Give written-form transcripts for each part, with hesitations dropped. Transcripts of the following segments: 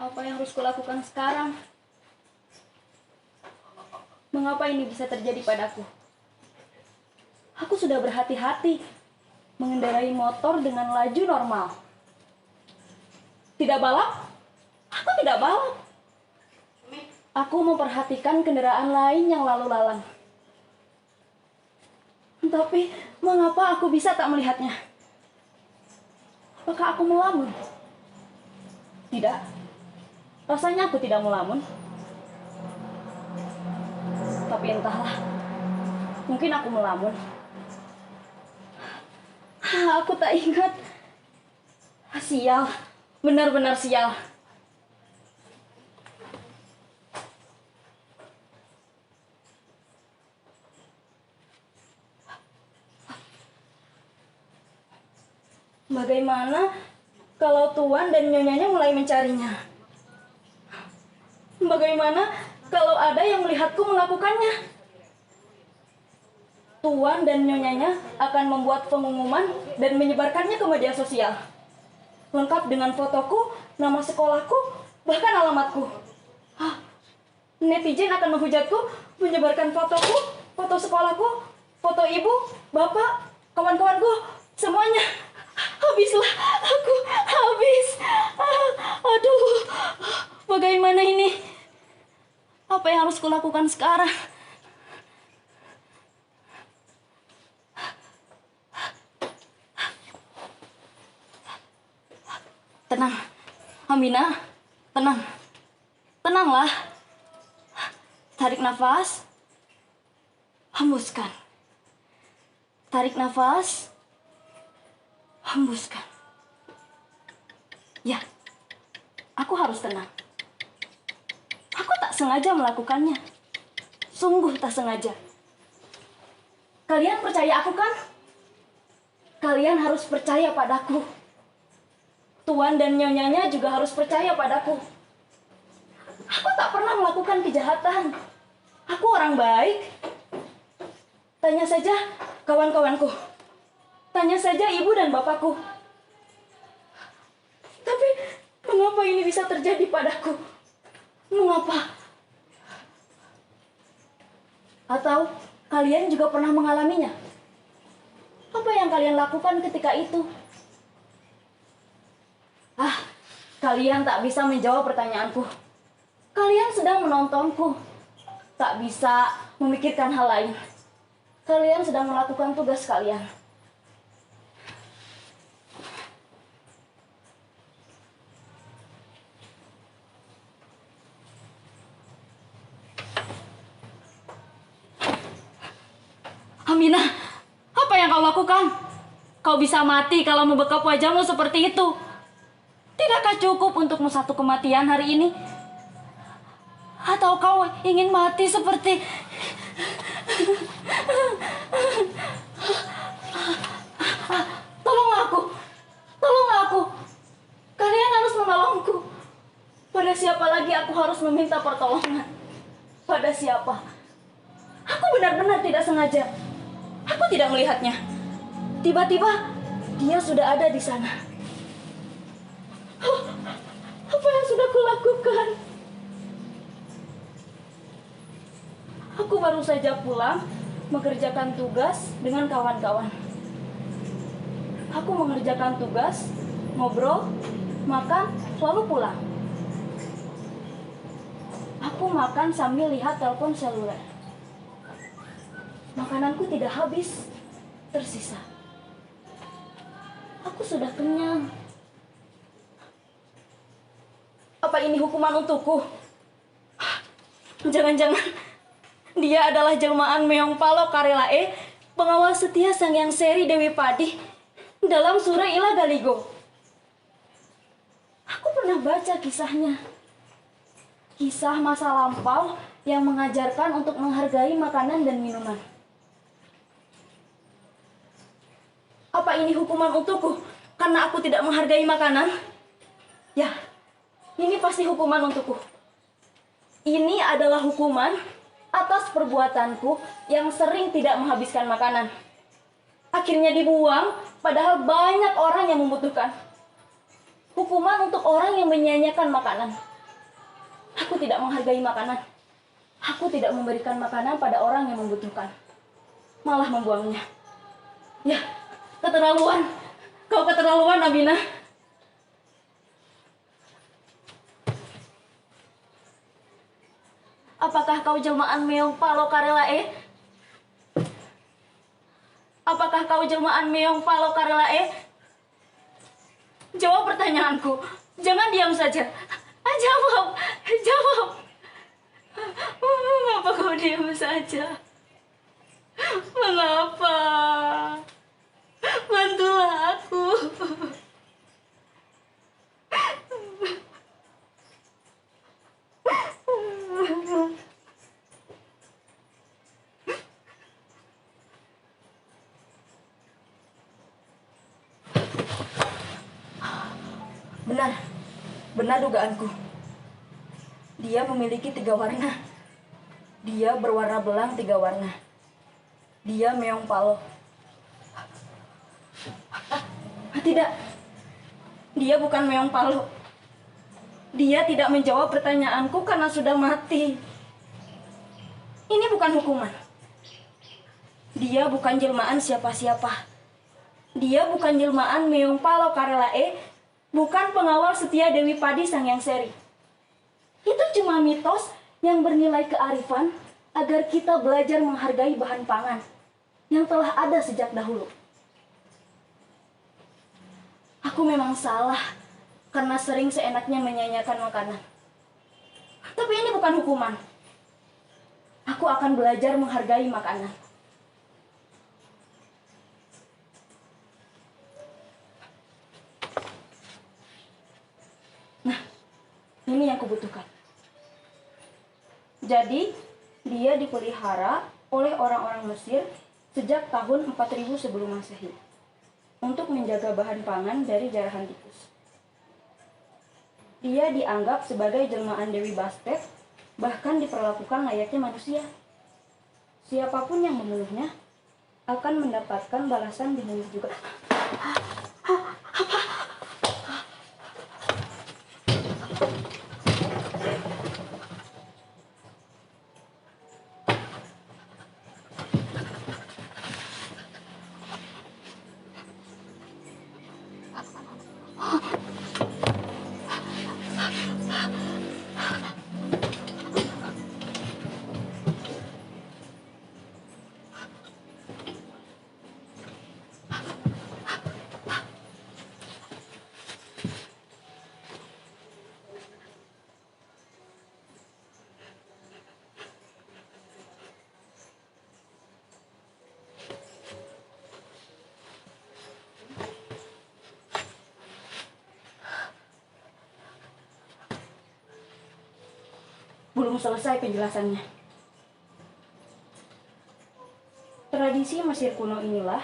Apa yang harus kulakukan sekarang? Mengapa ini bisa terjadi padaku? Aku sudah berhati-hati mengendarai motor dengan laju normal. Tidak balap? Aku tidak balap. Aku memperhatikan kendaraan lain yang lalu lalang. Tapi mengapa aku bisa tak melihatnya? Apakah aku melamun? Tidak. Rasanya aku tidak melamun. Tapi entahlah. Mungkin aku melamun. Aku tak ingat. Sial. Benar-benar sial. Bagaimana kalau Tuan dan Nyonyanya mulai mencarinya? Bagaimana kalau ada yang melihatku melakukannya? Tuan dan Nyonyanya akan membuat pengumuman dan menyebarkannya ke media sosial. Lengkap dengan fotoku, nama sekolahku, bahkan alamatku. Netizen akan menghujatku, menyebarkan fotoku, foto sekolahku, foto ibu, bapak, kawan-kawanku, semuanya. Habislah, aku habis. Aduh, bagaimana ini? Apa yang harus kulakukan sekarang? Tenang, Aminah, tenang. Tenanglah. Tarik nafas. Hembuskan. Tarik nafas. Hembuskan. Ya, aku harus tenang. Aku tak sengaja melakukannya. Sungguh tak sengaja. Kalian percaya aku kan? Kalian harus percaya padaku. Tuan dan Nyonyanya juga harus percaya padaku. Aku tak pernah melakukan kejahatan. Aku orang baik. Tanya saja kawan-kawanku. Tanya saja ibu dan bapakku. Tapi mengapa ini bisa terjadi padaku? Mengapa? Atau kalian juga pernah mengalaminya? Apa yang kalian lakukan ketika itu? Kalian tak bisa menjawab pertanyaanku. Kalian sedang menontonku. Tak bisa memikirkan hal lain. Kalian sedang melakukan tugas kalian. Aminah, apa yang kau lakukan? Kau bisa mati kalau membekap wajahmu seperti itu. Tidakkah cukup untukmu satu kematian hari ini? Atau kau ingin mati seperti... Tolonglah aku. Tolonglah aku. Kalian harus menolongku. Pada siapa lagi aku harus meminta pertolongan? Pada siapa? Aku benar-benar tidak sengaja. Aku tidak melihatnya. Tiba-tiba dia sudah ada di sana. Apa yang sudah kulakukan? Aku baru saja pulang mengerjakan tugas dengan kawan-kawan. Aku mengerjakan tugas, ngobrol, makan, lalu pulang. Aku makan sambil lihat telepon seluler. Makananku tidak habis, tersisa. Aku sudah kenyang. Apa ini hukuman untukku? Jangan-jangan dia adalah jelmaan Meong Palo Karelae, pengawal setia Sang Hyang Seri Dewi Padi dalam surah Ila Galigo. Aku pernah baca kisahnya. Kisah masa lampau yang mengajarkan untuk menghargai makanan dan minuman. Apa ini hukuman untukku karena aku tidak menghargai makanan? Ya. Ini pasti hukuman untukku. Ini adalah hukuman atas perbuatanku yang sering tidak menghabiskan makanan. Akhirnya dibuang, padahal banyak orang yang membutuhkan. Hukuman untuk orang yang menyia-nyiakan makanan. Aku tidak menghargai makanan. Aku tidak memberikan makanan pada orang yang membutuhkan. Malah membuangnya. Ya, keterlaluan. Kau keterlaluan, Abina. Apakah kau jelmaan meong palo karelae? Apakah kau jelmaan meong palo karelae? Jawab pertanyaanku. Jangan diam saja. Jawab. Jawab. Mengapa kau diam saja? Mengapa? Bantulah aku. Benar. Benar dugaanku. Dia memiliki 3 warna. Dia berwarna belang 3 warna. Dia meong palo. Tidak. Dia bukan meong palo. Dia tidak menjawab pertanyaanku karena sudah mati. Ini bukan hukuman. Dia bukan jelmaan siapa-siapa. Dia bukan jelmaan meong palo karelae, bukan pengawal setia Dewi Padi Sang Yang Seri. Itu cuma mitos yang bernilai kearifan agar kita belajar menghargai bahan pangan yang telah ada sejak dahulu. Aku memang salah karena sering seenaknya menyanyiakan makanan. Tapi ini bukan hukuman. Aku akan belajar menghargai makanan. Nah, ini yang kubutuhkan. Jadi, dia dipelihara oleh orang-orang Mesir sejak tahun 4000 sebelum Masehi untuk menjaga bahan pangan dari jarahan tikus. Dia dianggap sebagai jelmaan Dewi Bastet, bahkan diperlakukan layaknya manusia. Siapapun yang membunuhnya akan mendapatkan balasan di bumi juga. Belum selesai penjelasannya. Tradisi Mesir kuno inilah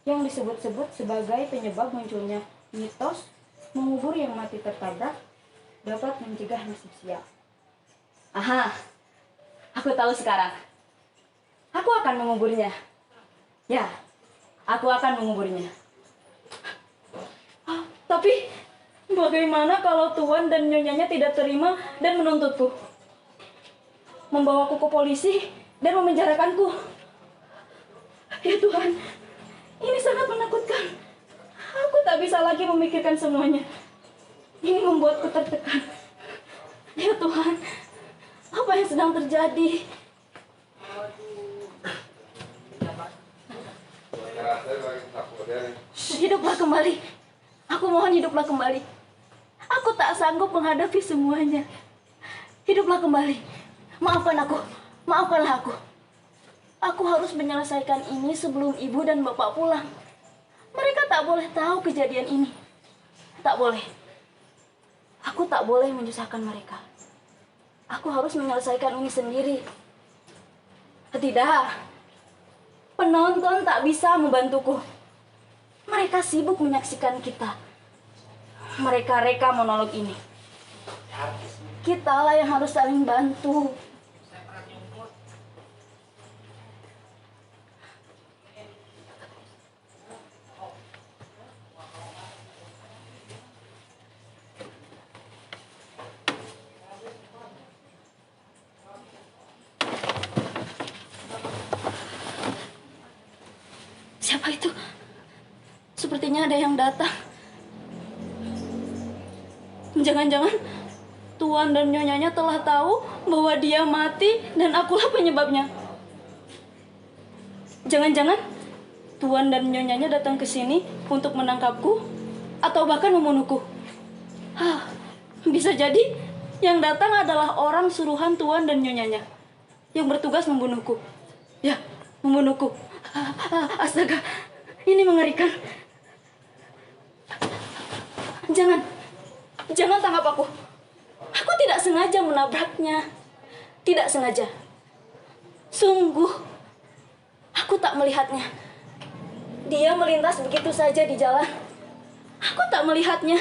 yang disebut-sebut sebagai penyebab munculnya mitos mengubur yang mati tertabrak dapat mencegah nasib sial. Aha, aku tahu sekarang. Aku akan menguburnya. Ya, aku akan menguburnya. Tapi bagaimana kalau Tuan dan Nyonyanya tidak terima dan menuntutku? Membawaku ke polisi dan memenjarakanku. Ya Tuhan, ini sangat menakutkan. Aku tak bisa lagi memikirkan semuanya. Ini membuatku tertekan. Ya Tuhan, apa yang sedang terjadi? Hiduplah kembali. Aku mohon hiduplah kembali. Aku tak sanggup menghadapi semuanya. Hiduplah kembali. Maafkan aku. Maafkanlah aku. Aku harus menyelesaikan ini sebelum ibu dan bapak pulang. Mereka tak boleh tahu kejadian ini. Tak boleh. Aku tak boleh menyusahkan mereka. Aku harus menyelesaikan ini sendiri. Tidak. Penonton tak bisa membantuku. Mereka sibuk menyaksikan kita. Mereka reka monolog ini. Kitalah yang harus saling bantu. Siapa itu? Sepertinya ada yang datang. Jangan-jangan Tuan dan Nyonyanya telah tahu bahwa dia mati dan akulah penyebabnya. Jangan-jangan Tuan dan Nyonyanya datang ke sini untuk menangkapku atau bahkan membunuhku. Bisa jadi yang datang adalah orang suruhan Tuan dan Nyonyanya yang bertugas membunuhku. Ya, membunuhku. Astaga, ini mengerikan. Jangan tangkap aku. Aku tidak sengaja menabraknya. Tidak sengaja. Sungguh, aku tak melihatnya. Dia melintas begitu saja di jalan. Aku tak melihatnya.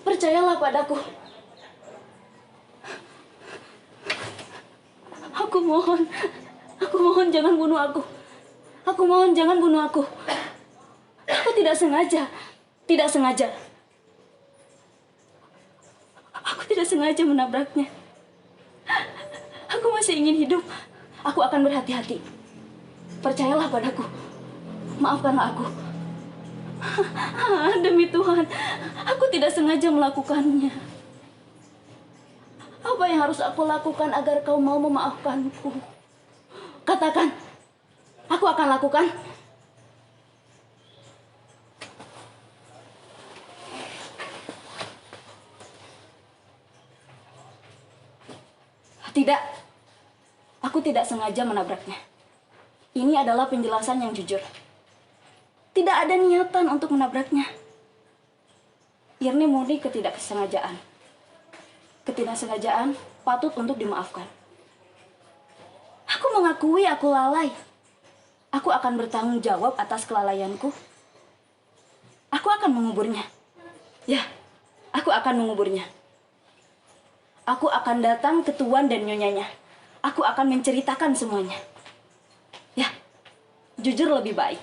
Percayalah padaku. Aku mohon jangan bunuh aku. Aku mohon jangan bunuh aku. Aku tidak sengaja. Tidak sengaja. Aku tidak sengaja menabraknya. Aku masih ingin hidup. Aku akan berhati-hati. Percayalah padaku. Maafkanlah aku. Demi Tuhan, aku tidak sengaja melakukannya. Apa yang harus aku lakukan agar kau mau memaafkanku? Katakan, aku akan lakukan. Tidak, aku tidak sengaja menabraknya. Ini adalah penjelasan yang jujur. Tidak ada niatan untuk menabraknya. Ini murni ketidaksengajaan. Ketidaksengajaan patut untuk dimaafkan. Aku mengakui aku lalai. Aku akan bertanggung jawab atas kelalaianku. Aku akan menguburnya. Ya, aku akan menguburnya. Aku akan datang ke Tuan dan Nyonyanya. Aku akan menceritakan semuanya. Ya, jujur lebih baik.